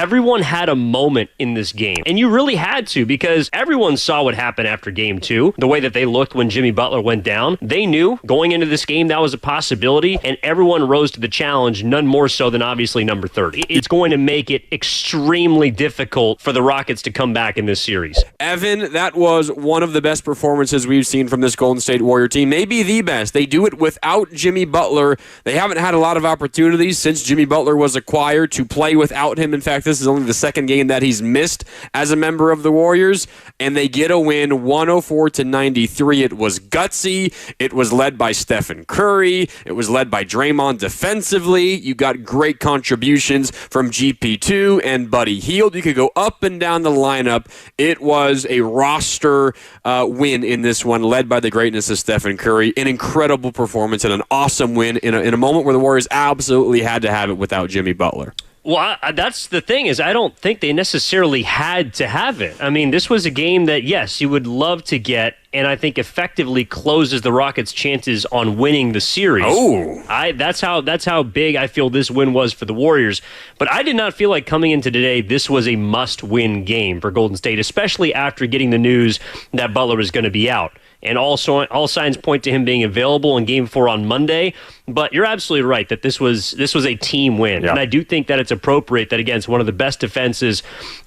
everyone had a moment in this game. And you really had to, because everyone saw what happened after game 2, the way that they looked when Jimmy Butler went down. They knew going into this game that was a possibility, and everyone rose to the challenge, none more so than obviously number 30. It's going to make it extremely difficult for the Rockets to come back in this series. Evan, that was one of the best performances we've seen from this Golden State Warrior team. Maybe the best. They do it without Jimmy Butler. They haven't had a lot of opportunities since Jimmy Butler was acquired to play without him. In fact, this is only the second game that he's missed as a member of the Warriors, and they get a win 104-93. It was gutsy. It was led by Stephen Curry. It was led by Draymond defensively. You got great contributions from GP2 and Buddy Hield. You could go up and down the lineup. It was a roster win in this one, led by the greatness of Stephen Curry. An incredible performance and an awesome win in a moment where the Warriors absolutely had to have it without Jimmy Butler. Well, that's the thing, is I don't think they necessarily had to have it. I mean, this was a game that, yes, you would love to get, and I think effectively closes the Rockets' chances on winning the series. Oh, that's how big I feel this win was for the Warriors. But I did not feel like coming into today this was a must-win game for Golden State, especially after getting the news that Butler was going to be out. And also, all signs point to him being available in Game 4 on Monday. But you're absolutely right that this was a team win. Yeah. And I do think that it's appropriate that against one of the best defenses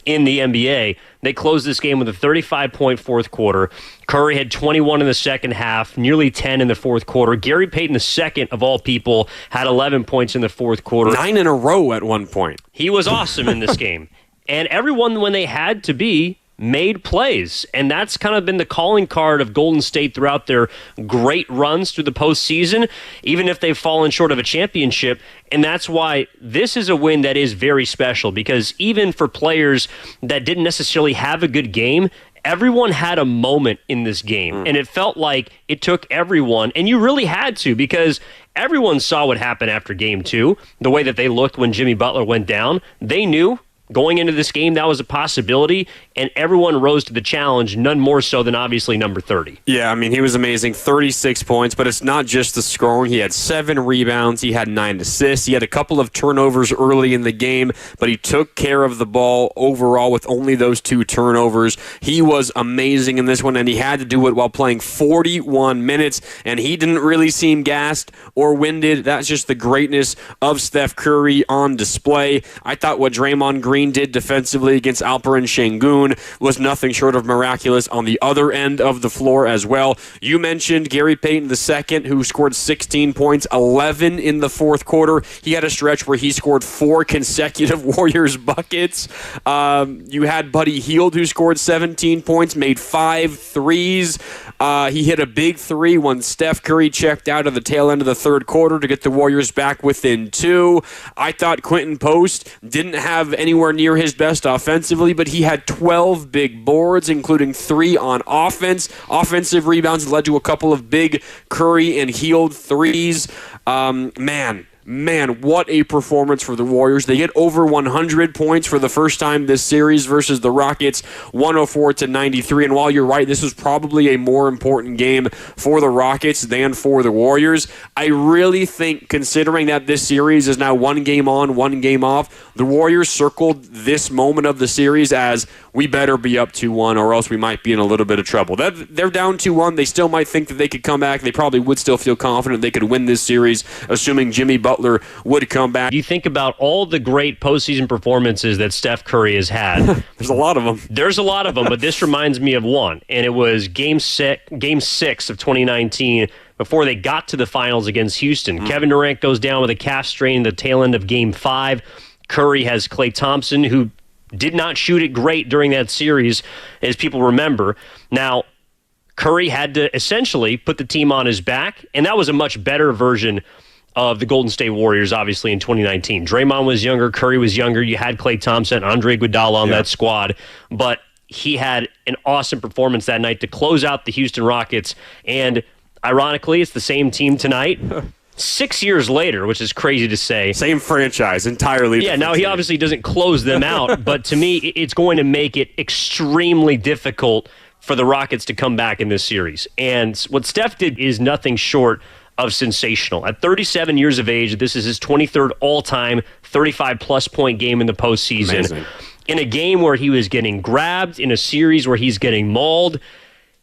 in the NBA, they closed this game with a 35-point fourth quarter. Curry had 21 in the second half, nearly 10 in the fourth quarter. Gary Payton II, of all people, had 11 points in the fourth quarter. 9 in a row at one point. He was awesome in this game. And everyone, when they had to be, made plays, and that's kind of been the calling card of Golden State throughout their great runs through the postseason, even if they've fallen short of a championship. And that's why this is a win that is very special, because even for players that didn't necessarily have a good game, everyone had a moment in this game, and it felt like it took everyone, and you really had to, because everyone saw what happened after game 2, the way that they looked when Jimmy Butler went down. They knew going into this game that was a possibility, and everyone rose to the challenge, none more so than obviously number 30. Yeah, I mean, he was amazing. 36 points, but it's not just the scoring. He had 7 rebounds. He had 9 assists. He had a couple of turnovers early in the game, but he took care of the ball overall with only those 2 turnovers. He was amazing in this one, and he had to do it while playing 41 minutes, and he didn't really seem gassed or winded. That's just the greatness of Steph Curry on display. I thought what Draymond Green did defensively against Alperen Şengün was nothing short of miraculous on the other end of the floor as well. You mentioned Gary Payton II, who scored 16 points, 11 in the fourth quarter. He had a stretch where he scored 4 consecutive Warriors buckets. You had Buddy Hield, who scored 17 points, made 5 threes. He hit a big 3 when Steph Curry checked out at the tail end of the third quarter to get the Warriors back within 2. I thought Quinton Post didn't have anywhere near his best offensively, but he had 12 big boards, including 3 on offense. Offensive rebounds led to a couple of big Curry and Hield threes. Man, what a performance for the Warriors. They get over 100 points for the first time this series versus the Rockets, 104-93. And while you're right, this was probably a more important game for the Rockets than for the Warriors. I really think, considering that this series is now 1 game on, 1 game off, the Warriors circled this moment of the series as, we better be up 2-1 or else we might be in a little bit of trouble. They're down 2-1. They still might think that they could come back. They probably would still feel confident they could win this series, assuming Jimmy Butler would come back. You think about all the great postseason performances that Steph Curry has had. There's a lot of them. There's a lot of them, but this reminds me of one, and it was Game 6 of 2019 before they got to the finals against Houston. Kevin Durant goes down with a calf strain at the tail end of Game 5. Curry has Klay Thompson, who did not shoot it great during that series, as people remember. Now, Curry had to essentially put the team on his back, and that was a much better version of the Golden State Warriors, obviously, in 2019. Draymond was younger, Curry was younger, you had Klay Thompson, Andre Iguodala on that squad, but he had an awesome performance that night to close out the Houston Rockets, and ironically, it's the same team tonight. 6 years later, which is crazy to say. Same franchise, entirely. Yeah, now he obviously doesn't close them out, but to me, it's going to make it extremely difficult for the Rockets to come back in this series. And what Steph did is nothing short of sensational. At 37 years of age, this is his 23rd all-time 35-plus point game in the postseason. Amazing. In a game where he was getting grabbed, in a series where he's getting mauled,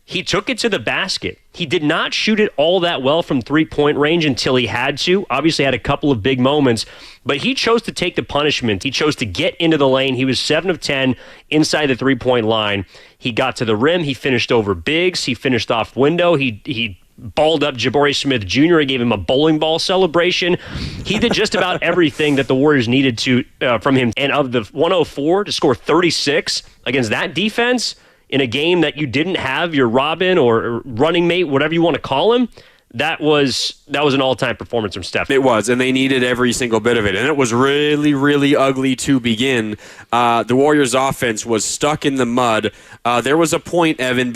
he took it to the basket. He did not shoot it all that well from three-point range until he had to. Obviously had a couple of big moments, but he chose to take the punishment. He chose to get into the lane. He was 7 of 10 inside the three-point line. He got to the rim. He finished over bigs. He finished off window. He balled up Jabari Smith Jr. He gave him a bowling ball celebration. He did just about everything that the Warriors needed to from him. And of the 104 to score 36 against that defense, in a game that you didn't have your Robin or running mate, whatever you want to call him, that was an all-time performance from Steph. It was, and they needed every single bit of it. And it was really, really ugly to begin. The Warriors' offense was stuck in the mud. There was a point, Evan,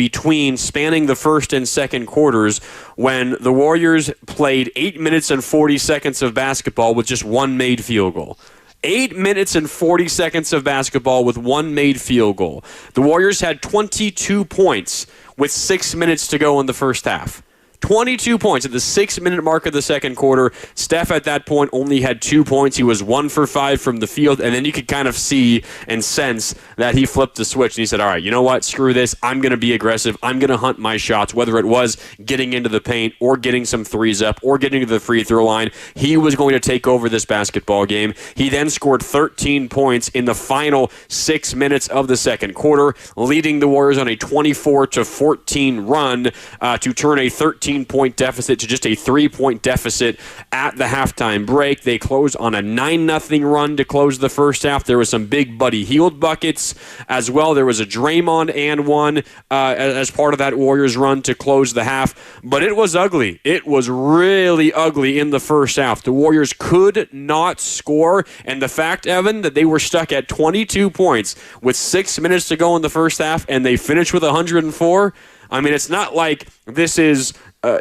spanning the first and second quarters when the Warriors played 8 minutes and 40 seconds of basketball with just one made field goal. 8 minutes and 40 seconds of basketball with one made field goal. The Warriors had 22 points with 6 minutes to go in the first half. 22 points at the 6-minute mark of the second quarter. Steph at that point only had 2 points. He was 1 for 5 from the field, and then you could kind of see and sense that he flipped the switch and he said, all right, you know what? Screw this. I'm going to be aggressive. I'm going to hunt my shots, whether it was getting into the paint or getting some threes up or getting to the free throw line. He was going to take over this basketball game. He then scored 13 points in the final 6 minutes of the second quarter, leading the Warriors on a 24-14 run to turn a 13-point deficit to just a 3-point deficit at the halftime break. They closed on a 9-0 run to close the first half. There was some big Buddy Hield buckets as well. There was a Draymond and one as part of that Warriors run to close the half. But it was ugly. It was really ugly in the first half. The Warriors could not score. And the fact, Evan, that they were stuck at 22 points with 6 minutes to go in the first half and they finished with 104, I mean, it's not like this is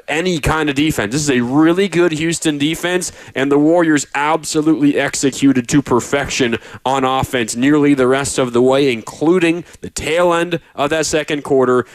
any kind of defense. This is a really good Houston defense, and the Warriors absolutely executed to perfection on offense nearly the rest of the way, including the tail end of that second quarter,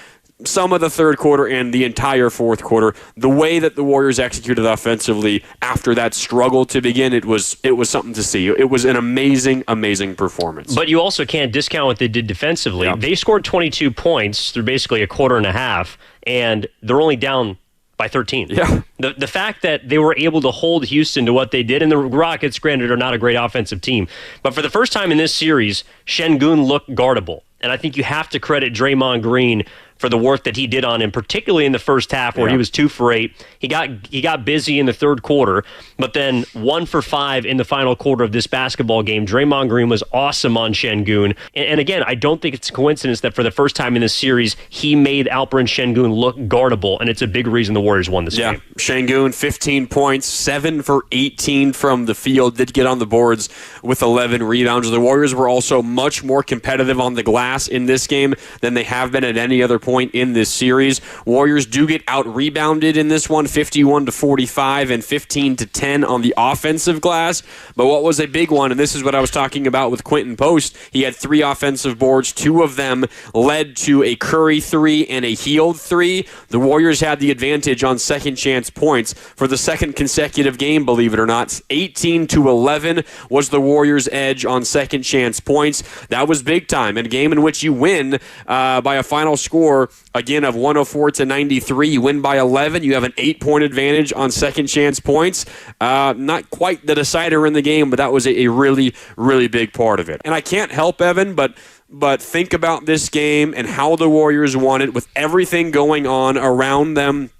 some of the third quarter, and the entire fourth quarter. The way that the Warriors executed offensively after that struggle to begin, it was something to see. It was an amazing, amazing performance. But you also can't discount what they did defensively. Yeah. They scored 22 points through basically a quarter and a half, and they're only down by 13. Yeah. The fact that they were able to hold Houston to what they did, and the Rockets, granted, are not a great offensive team, but for the first time in this series, Şengün looked guardable. And I think you have to credit Draymond Green for the work that he did on him, particularly in the first half where he was 2 for 8. He got busy in the third quarter, but then 1 for 5 in the final quarter of this basketball game. Draymond Green was awesome on Şengün. And again, I don't think it's a coincidence that for the first time in this series, he made Alperen Şengün look guardable, and it's a big reason the Warriors won this game. Şengün, 15 points, 7 for 18 from the field, did get on the boards with 11 rebounds. The Warriors were also much more competitive on the glass in this game than they have been at any other point in this series. Warriors do get out-rebounded in this one, 51-45 and 15-10 on the offensive glass. But what was a big one, and this is what I was talking about with Quinton Post, he had 3 offensive boards. 2 of them led to a Curry 3 and a Hield 3. The Warriors had the advantage on second chance points for the second consecutive game, believe it or not. 18-11 was the Warriors' edge on second chance points. That was big time. In a game in which you win by a final score, again, of 104-93, you win by 11. You have an 8-point advantage on second chance points. Not quite the decider in the game, but that was a really, really big part of it. And I can't help, Evan, but think about this game and how the Warriors won it with everything going on around them.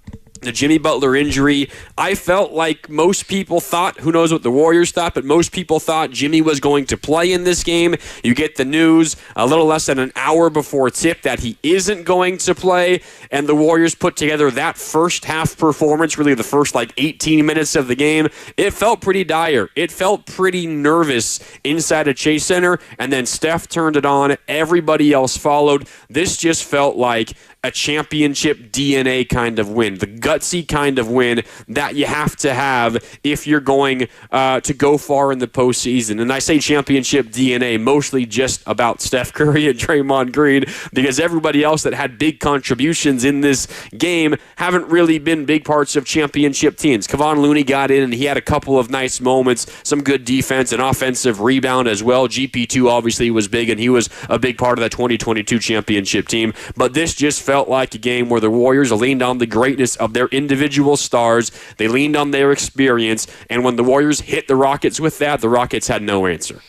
The Jimmy Butler injury, I felt like most people thought, who knows what the Warriors thought, but most people thought Jimmy was going to play in this game. You get the news a little less than an hour before tip that he isn't going to play, and the Warriors put together that first half performance, really the first 18 minutes of the game. It felt pretty dire. It felt pretty nervous inside of Chase Center, and then Steph turned it on. Everybody else followed. This just felt like a championship DNA kind of win, the gutsy kind of win that you have to have if you're going to go far in the postseason. And I say championship DNA mostly just about Steph Curry and Draymond Green, because everybody else that had big contributions in this game haven't really been big parts of championship teams. Kevon Looney got in and he had a couple of nice moments, some good defense and offensive rebound as well. GP2 obviously was big, and he was a big part of that 2022 championship team. But this just felt like a game where the Warriors leaned on the greatness of their individual stars. They leaned on their experience, and when the Warriors hit the Rockets with that, the Rockets had no answer.